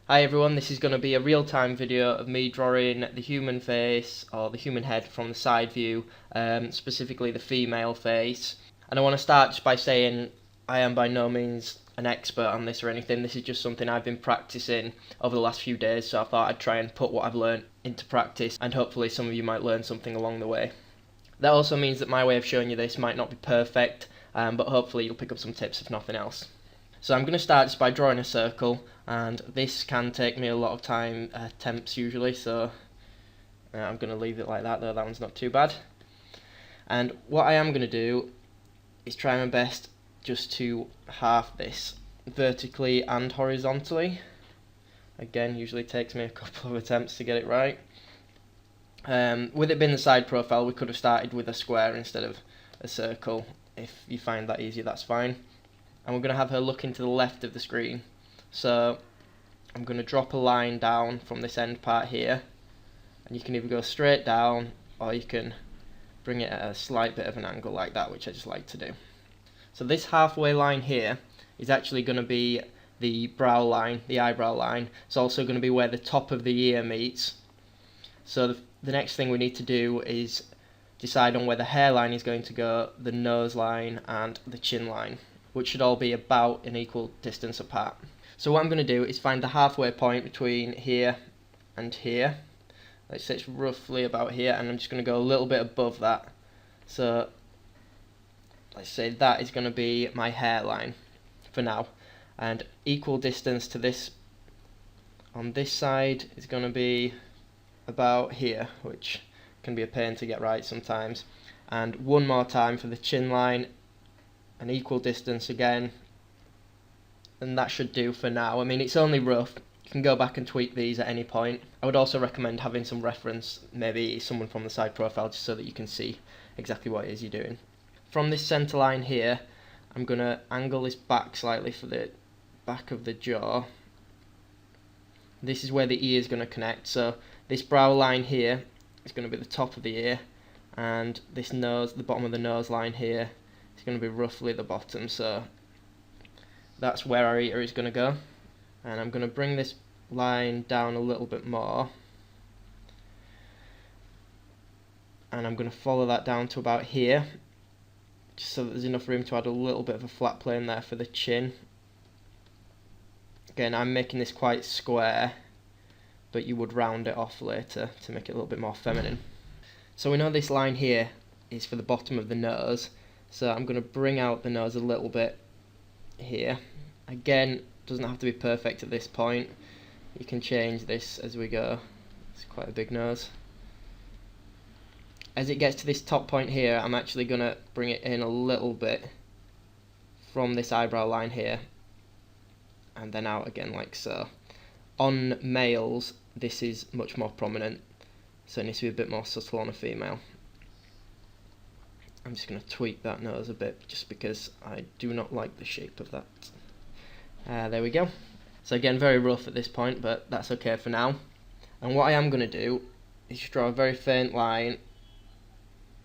Hi everyone, this is going to be a real-time video of me drawing the human face or the human head from the side view, specifically the female face. And I want to start just by saying I am by no means an expert on this or anything. This is just something I've been practicing over the last few days, so I thought I'd try and put what I've learned into practice, and hopefully some of you might learn something along the way. That also means that my way of showing you this might not be perfect, but hopefully you'll pick up some tips if nothing else. So I'm going to start just by drawing a circle, and this can take me a lot of time, attempts usually, so I'm going to leave it like that, though that one's not too bad. And what I am going to do is try my best just to half this vertically and horizontally. Again, usually takes me a couple of attempts to get it right. With it being the side profile, we could have started with a square instead of a circle. If you find that easier, that's fine. And we're going to have her looking to the left of the screen. So I'm going to drop a line down from this end part here, and you can either go straight down or you can bring it at a slight bit of an angle like that, which I just like to do. So this halfway line here is actually going to be the brow line, the eyebrow line. It's also going to be where the top of the ear meets. So the next thing we need to do is decide on where the hairline is going to go, the nose line and the chin line, which should all be about an equal distance apart. So what I'm going to do is find the halfway point between here and here. Let's say it's roughly about here, and I'm just going to go a little bit above that. So let's say that is going to be my hairline for now, and equal distance to this on this side is going to be about here, which can be a pain to get right sometimes. And one more time for the chin line, an equal distance again, and that should do for now. I mean, it's only rough. You can go back and tweak these at any point. I would also recommend having some reference, maybe someone from the side profile, just so that you can see exactly what it is you're doing. From this centre line here, I'm going to angle this back slightly for the back of the jaw. This is where the ear is going to connect, so this brow line here is going to be the top of the ear, and this nose, the bottom of the nose line here, is going to be roughly the bottom, so that's where our ear is going to go. And I'm going to bring this line down a little bit more, and I'm going to follow that down to about here, just so that there's enough room to add a little bit of a flat plane there for the chin. Again, I'm making this quite square, but you would round it off later to make it a little bit more feminine. So we know this line here is for the bottom of the nose, so I'm going to bring out the nose a little bit here. Again, doesn't have to be perfect at this point. You can change this as we go. It's quite a big nose. As it gets to this top point here, I'm actually going to bring it in a little bit from this eyebrow line here, and then out again like so. On males, this is much more prominent, so it needs to be a bit more subtle on a female. I'm just going to tweak that nose a bit, just because I do not like the shape of that. There we go. So again, very rough at this point, but that's okay for now. And what I am going to do is just draw a very faint line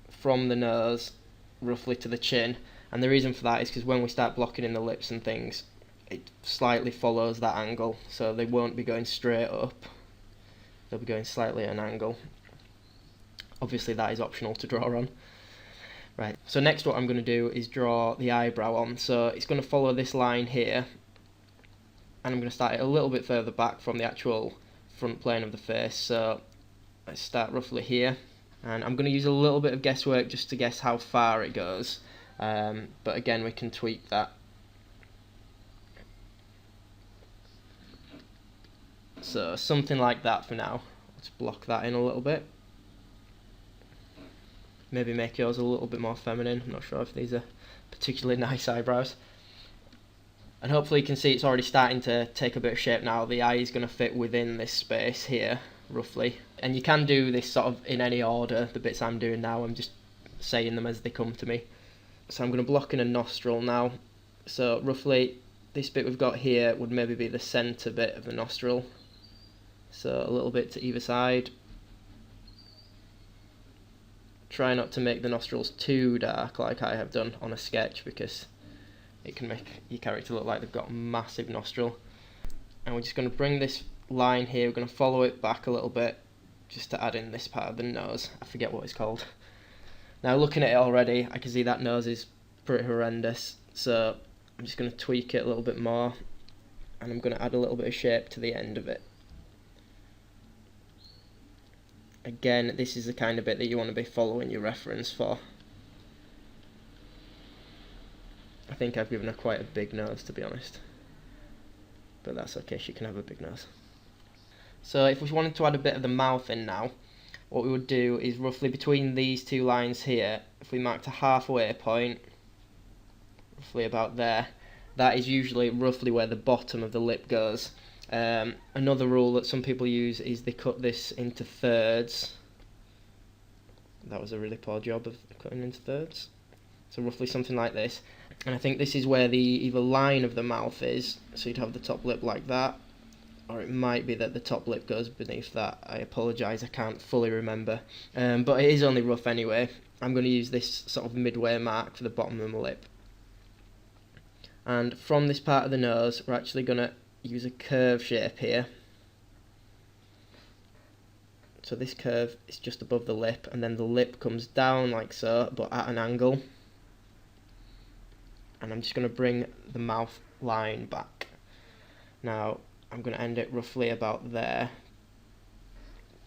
from the nose roughly to the chin, and the reason for that is because when we start blocking in the lips and things, it slightly follows that angle, so they won't be going straight up, they'll be going slightly at an angle. Obviously that is optional to draw on. Right, so next what I'm going to do is draw the eyebrow on, so it's going to follow this line here, and I'm going to start it a little bit further back from the actual front plane of the face, so let's start roughly here, and I'm going to use a little bit of guesswork just to guess how far it goes, but again we can tweak that. So something like that for now. Let's block that in a little bit. Maybe make yours a little bit more feminine. I'm not sure if these are particularly nice eyebrows. And hopefully you can see it's already starting to take a bit of shape now. The eye is going to fit within this space here, roughly. And you can do this sort of in any order, the bits I'm doing now. I'm just saying them as they come to me. So I'm going to block in a nostril now. So roughly this bit we've got here would maybe be the centre bit of the nostril. So a little bit to either side. Try not to make the nostrils too dark like I have done on a sketch, because it can make your character look like they've got a massive nostril. And we're just going to bring this line here, we're going to follow it back a little bit just to add in this part of the nose. I forget what it's called. Now looking at it already, I can see that nose is pretty horrendous, so I'm just going to tweak it a little bit more, and I'm going to add a little bit of shape to the end of it. Again, this is the kind of bit that you want to be following your reference for. I think I've given her quite a big nose, to be honest, but that's okay, she can have a big nose. So if we wanted to add a bit of the mouth in now, what we would do is roughly between these two lines here, if we marked a halfway point, roughly about there, that is usually roughly where the bottom of the lip goes. Another rule that some people use is they cut this into thirds. That was a really poor job of cutting into thirds. So roughly something like this. And I think this is where the either line of the mouth is, so you'd have the top lip like that, or it might be that the top lip goes beneath that. I apologise, I can't fully remember. But it is only rough anyway. I'm going to use this sort of midway mark for the bottom of my lip. And from this part of the nose, we're actually going to use a curve shape here. So this curve is just above the lip, and then the lip comes down like so, but at an angle. And I'm just going to bring the mouth line back. Now I'm going to end it roughly about there,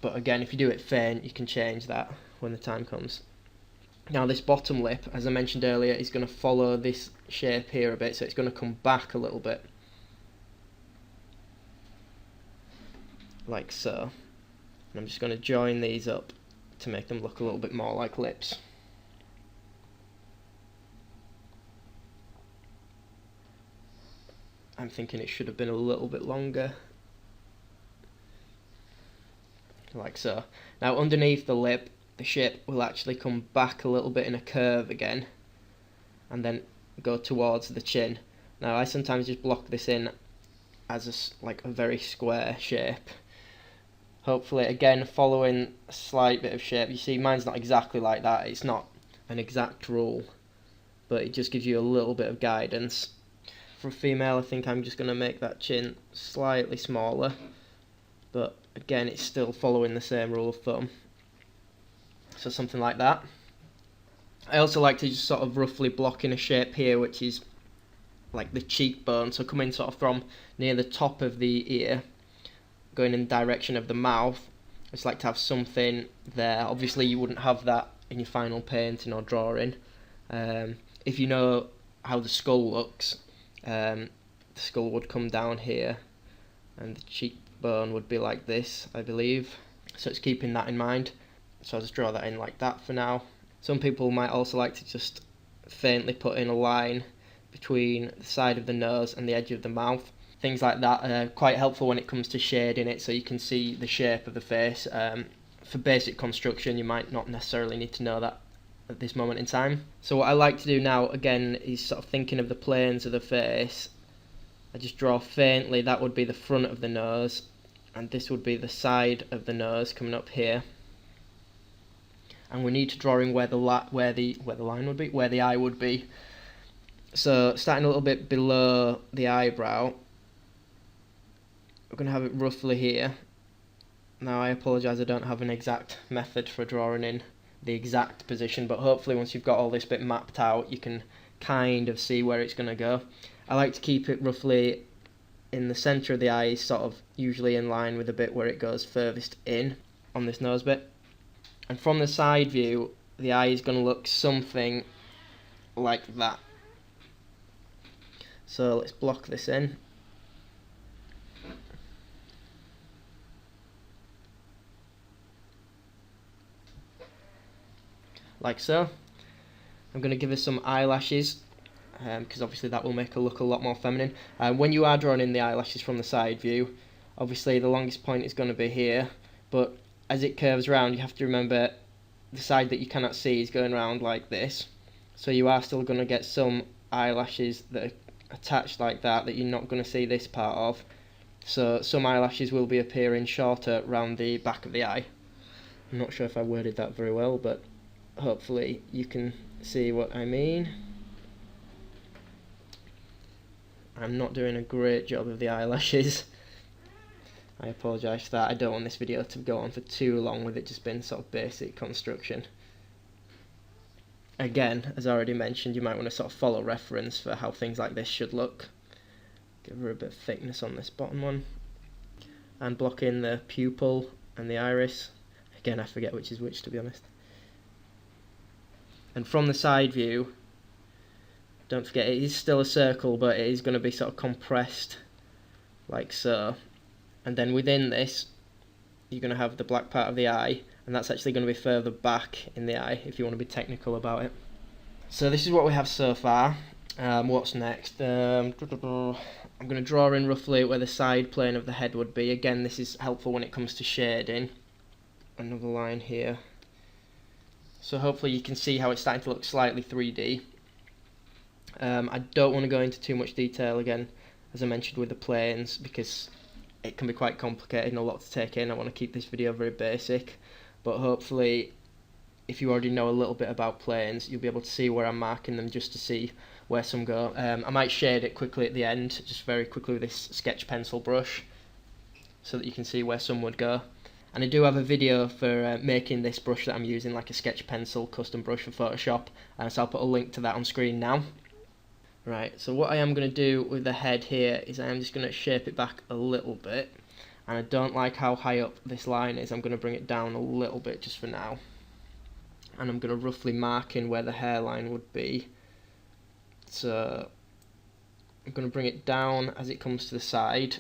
but again, if you do it faint, you can change that when the time comes. Now this bottom lip, as I mentioned earlier, is going to follow this shape here a bit, so it's going to come back a little bit, like so. And I'm just going to join these up to make them look a little bit more like lips. I'm thinking it should have been a little bit longer, like so. Now underneath the lip, the shape will actually come back a little bit in a curve again, and then go towards the chin. Now I sometimes just block this in as like a very square shape. Hopefully, again, following a slight bit of shape. You see, mine's not exactly like that. It's not an exact rule, but it just gives you a little bit of guidance. For a female, I think I'm just going to make that chin slightly smaller, but again, it's still following the same rule of thumb. So something like that. I also like to just sort of roughly block in a shape here, which is like the cheekbone, so coming sort of from near the top of the ear, going in the direction of the mouth. I just like to have something there. Obviously you wouldn't have that in your final painting or drawing. If you know how the skull looks, the skull would come down here and the cheekbone would be like this, I believe. So it's keeping that in mind. So I'll just draw that in like that for now. Some people might also like to just faintly put in a line between the side of the nose and the edge of the mouth. Things like that are quite helpful when it comes to shading it, so you can see the shape of the face. For basic construction, you might not necessarily need to know that at this moment in time. So what I like to do now, again, is sort of thinking of the planes of the face. I just draw faintly, that would be the front of the nose, and this would be the side of the nose coming up here. And we need to draw in where the line would be, where the eye would be. So starting a little bit below the eyebrow, we're going to have it roughly here. Now I apologise, I don't have an exact method for drawing in the exact position, but hopefully once you've got all this bit mapped out, you can kind of see where it's going to go. I like to keep it roughly in the centre of the eye, sort of usually in line with the bit where it goes furthest in on this nose bit. And from the side view, the eye is going to look something like that. So let's block this in. Like so. I'm going to give us some eyelashes, because obviously that will make her look a lot more feminine. When you are drawing in the eyelashes from the side view, obviously the longest point is going to be here, but as it curves around, you have to remember the side that you cannot see is going around like this, so you are still going to get some eyelashes that are attached like that you're not going to see this part of. So some eyelashes will be appearing shorter around the back of the eye. I'm not sure if I worded that very well, but hopefully you can see what I mean. I'm not doing a great job of the eyelashes. I apologise for that. I don't want this video to go on for too long with it just being sort of basic construction. Again, as I already mentioned, you might want to sort of follow reference for how things like this should look. Give her a bit of thickness on this bottom one. And block in the pupil and the iris. Again, I forget which is which, to be honest. And from the side view, don't forget it is still a circle, but it is going to be sort of compressed like so. And then within this, you're going to have the black part of the eye, and that's actually going to be further back in the eye if you want to be technical about it. So this is what we have so far. What's next? I'm going to draw in roughly where the side plane of the head would be. Again, this is helpful when it comes to shading. Another line here. So hopefully you can see how it's starting to look slightly 3D. I don't want to go into too much detail again, as I mentioned with the planes, because it can be quite complicated and a lot to take in. I want to keep this video very basic, but hopefully if you already know a little bit about planes, you'll be able to see where I'm marking them just to see where some go. I might shade it quickly at the end, just very quickly with this sketch pencil brush, so that you can see where some would go. And I do have a video for making this brush that I'm using, like a sketch pencil custom brush for Photoshop, so I'll put a link to that on screen now. Right, so what I am going to do with the head here is I am just going to shape it back a little bit, and I don't like how high up this line is. I'm going to bring it down a little bit just for now, and I'm going to roughly mark in where the hairline would be. So I'm going to bring it down as it comes to the side,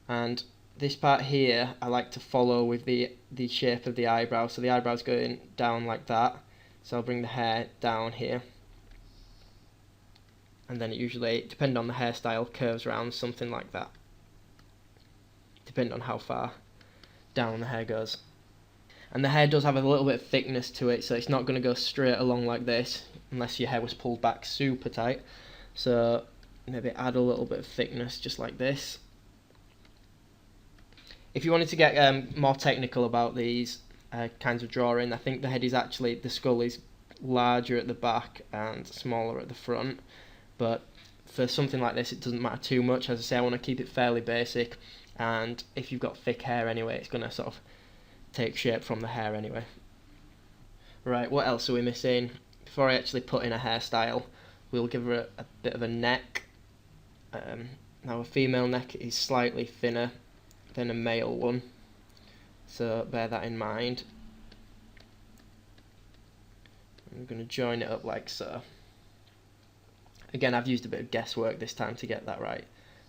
and this part here I like to follow with the shape of the eyebrow, so the eyebrow's going down like that, so I'll bring the hair down here, and then it usually, depending on the hairstyle, curves around something like that, depending on how far down the hair goes. And the hair does have a little bit of thickness to it, so it's not going to go straight along like this unless your hair was pulled back super tight. So maybe add a little bit of thickness just like this. If you wanted to get more technical about these kinds of drawing, I think the head is actually, the skull is larger at the back and smaller at the front, but for something like this it doesn't matter too much. As I say, I want to keep it fairly basic, and if you've got thick hair anyway, it's going to sort of take shape from the hair anyway. Right, what else are we missing? Before I actually put in a hairstyle, we'll give her a bit of a neck. Now a female neck is slightly thinner than a male one, so bear that in mind. I'm going to join it up like so. Again, I've used a bit of guesswork this time to get that right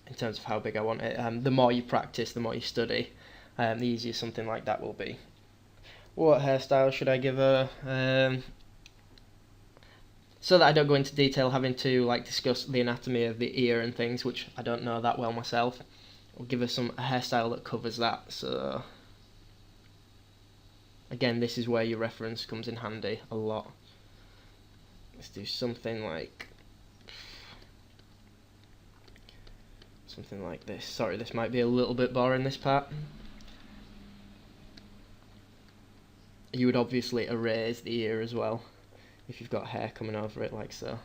in terms of how big I want it. The more you practice, the more you study, the easier something like that will be. What hairstyle should I give her? So that I don't go into detail having to like discuss the anatomy of the ear and things, which I don't know that well myself, I'll give her a hairstyle that covers that. So again, this is where your reference comes in handy a lot. Let's do something like this. Sorry, this might be a little bit boring, this part. You would obviously erase the ear as well if you've got hair coming over it like so.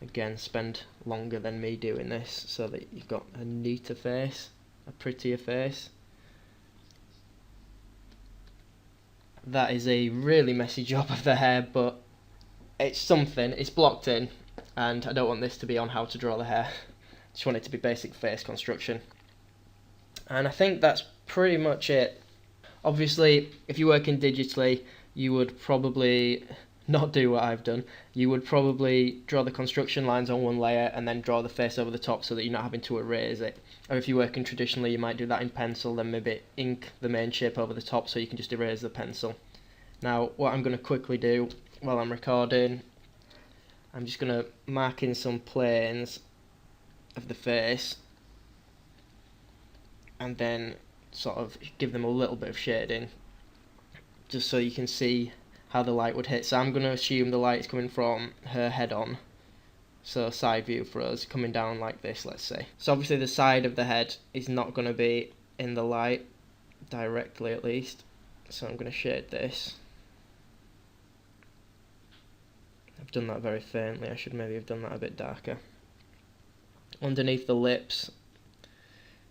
Again, spend longer than me doing this so that you've got a neater face, a prettier face. That is a really messy job of the hair, but it's something, it's blocked in, and I don't want this to be on how to draw the hair. Just want it to be basic face construction. And I think that's pretty much it. Obviously, if you're working digitally, you would probably not do what I've done. You would probably draw the construction lines on one layer and then draw the face over the top so that you're not having to erase it. Or if you're working traditionally, you might do that in pencil, then maybe ink the main shape over the top so you can just erase the pencil. Now, what I'm going to quickly do while I'm recording, I'm just going to mark in some planes of the face and then sort of give them a little bit of shading just so you can see how the light would hit. So I'm going to assume the light is coming from her head on, so side view for us, coming down like this, let's say. So obviously the side of the head is not going to be in the light directly, at least, so I'm going to shade this. I've done that very faintly, I should maybe have done that a bit darker. Underneath the lips,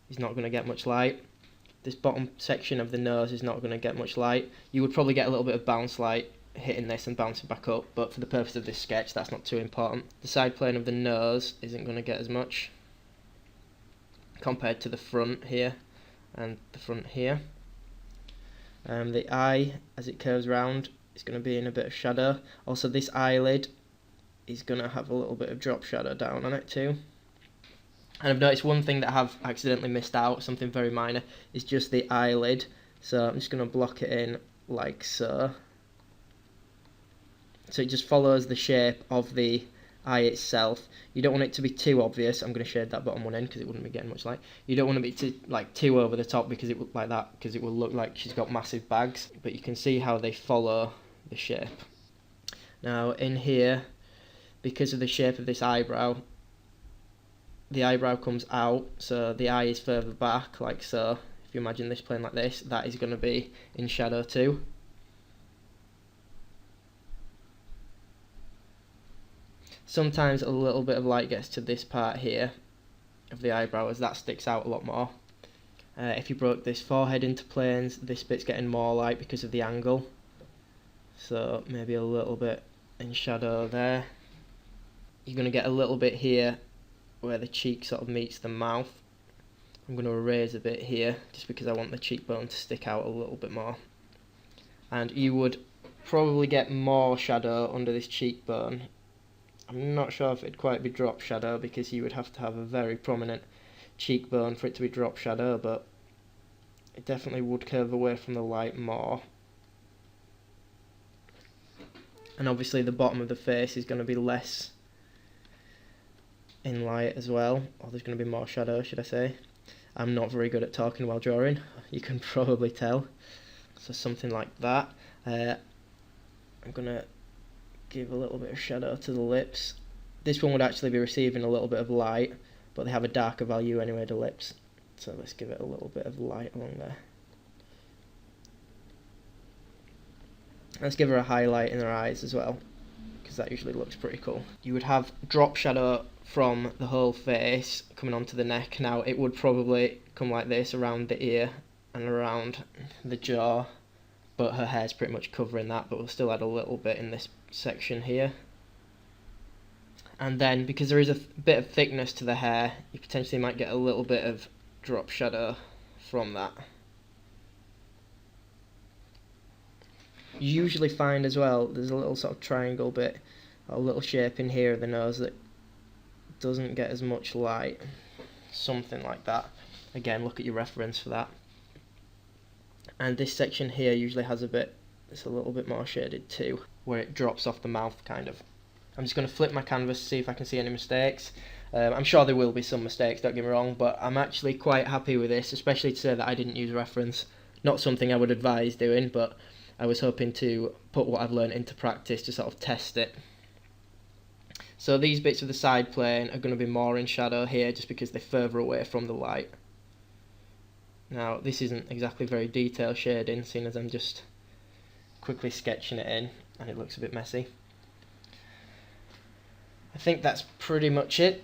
is not going to get much light. This bottom section of the nose is not going to get much light. You would probably get a little bit of bounce light hitting this and bouncing back up, but for the purpose of this sketch that's not too important. The side plane of the nose isn't going to get as much compared to the front here and the front here. The eye, as it curves round, is going to be in a bit of shadow. Also, this eyelid is going to have a little bit of drop shadow down on it too. And I've noticed one thing that I have accidentally missed out, something very minor, is just the eyelid. So I'm just going to block it in like so. So it just follows the shape of the eye itself. You don't want it to be too obvious. I'm going to shade that bottom one in because it wouldn't be getting much light. You don't want it to be too over the top because it like that, because it will look like she's got massive bags. But you can see how they follow the shape. Now in here, because of the shape of this eyebrow, the eyebrow comes out, so the eye is further back, like so. If you imagine this plane like this, that is going to be in shadow too. Sometimes a little bit of light gets to this part here of the eyebrow, as that sticks out a lot more. If you broke this forehead into planes, this bit's getting more light because of the angle. So maybe a little bit in shadow there. You're going to get a little bit here where the cheek sort of meets the mouth. I'm going to erase a bit here just because I want the cheekbone to stick out a little bit more. And you would probably get more shadow under this cheekbone. I'm not sure if it'd quite be drop shadow because you would have to have a very prominent cheekbone for it to be drop shadow, but it definitely would curve away from the light more. And obviously the bottom of the face is going to be less in light as well, or there's going to be more shadow, should I say. I'm not very good at talking while drawing, you can probably tell. So something like that. I'm going to give a little bit of shadow to the lips. This one would actually be receiving a little bit of light, but they have a darker value anyway, the lips. So let's give it a little bit of light along there. Let's give her a highlight in her eyes as well, because that usually looks pretty cool. You would have drop shadow from the whole face coming onto the neck. Now it would probably come like this around the ear and around the jaw, but her hair's pretty much covering that, but we'll still add a little bit in this section here. And then because there is a bit of thickness to the hair, you potentially might get a little bit of drop shadow from that. You usually find as well there's a little sort of triangle bit, a little shape in here of the nose that doesn't get as much light, something like that. Again, look at your reference for that. And this section here usually has a bit, it's a little bit more shaded too, where it drops off the mouth kind of. I'm just going to flip my canvas to see if I can see any mistakes. I'm sure there will be some mistakes, don't get me wrong, but I'm actually quite happy with this, especially to say that I didn't use reference. Not something I would advise doing, but I was hoping to put what I've learned into practice to sort of test it. So these bits of the side plane are going to be more in shadow here just because they're further away from the light. Now this isn't exactly very detailed shading, seeing as I'm just quickly sketching it in and it looks a bit messy. I think that's pretty much it.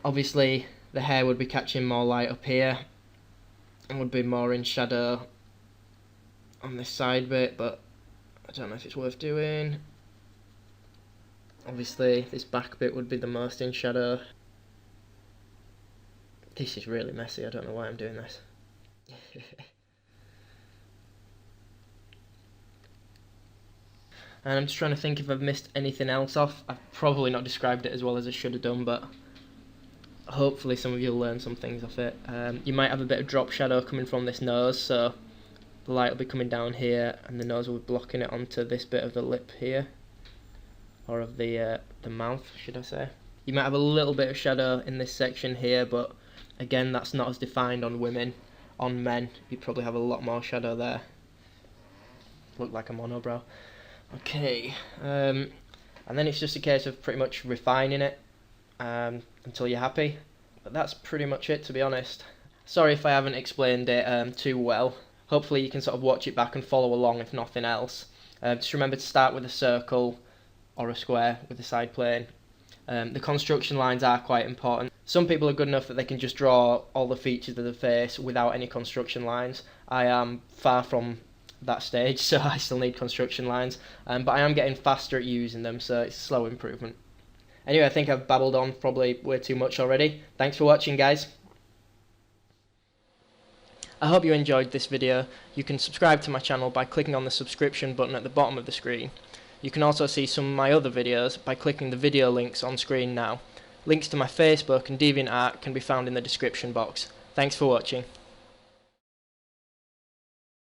Obviously the hair would be catching more light up here and would be more in shadow on this side bit, but I don't know if it's worth doing. Obviously this back bit would be the most in shadow. This is really messy, I don't know why I'm doing this. And I'm just trying to think if I've missed anything else off. I've probably not described it as well as I should have done, but hopefully some of you will learn some things off it. You might have a bit of drop shadow coming from this nose, so the light will be coming down here and the nose will be blocking it onto this bit of the lip here, or of the mouth, should I say. You might have a little bit of shadow in this section here, but again, that's not as defined on women. On men, you probably have a lot more shadow there. Look like a monobrow. Okay, and then it's just a case of pretty much refining it until you're happy. But that's pretty much it, to be honest. Sorry if I haven't explained it too well. Hopefully you can sort of watch it back and follow along if nothing else. Just remember to start with a circle or a square with the side plane. The construction lines are quite important. Some people are good enough that they can just draw all the features of the face without any construction lines. I am far from that stage, so I still need construction lines, but I am getting faster at using them, so it's a slow improvement. Anyway, I think I've babbled on probably way too much already. Thanks for watching, guys. I hope you enjoyed this video. You can subscribe to my channel by clicking on the subscription button at the bottom of the screen. You can also see some of my other videos by clicking the video links on screen now. Links to my Facebook and DeviantArt can be found in the description box. Thanks for watching.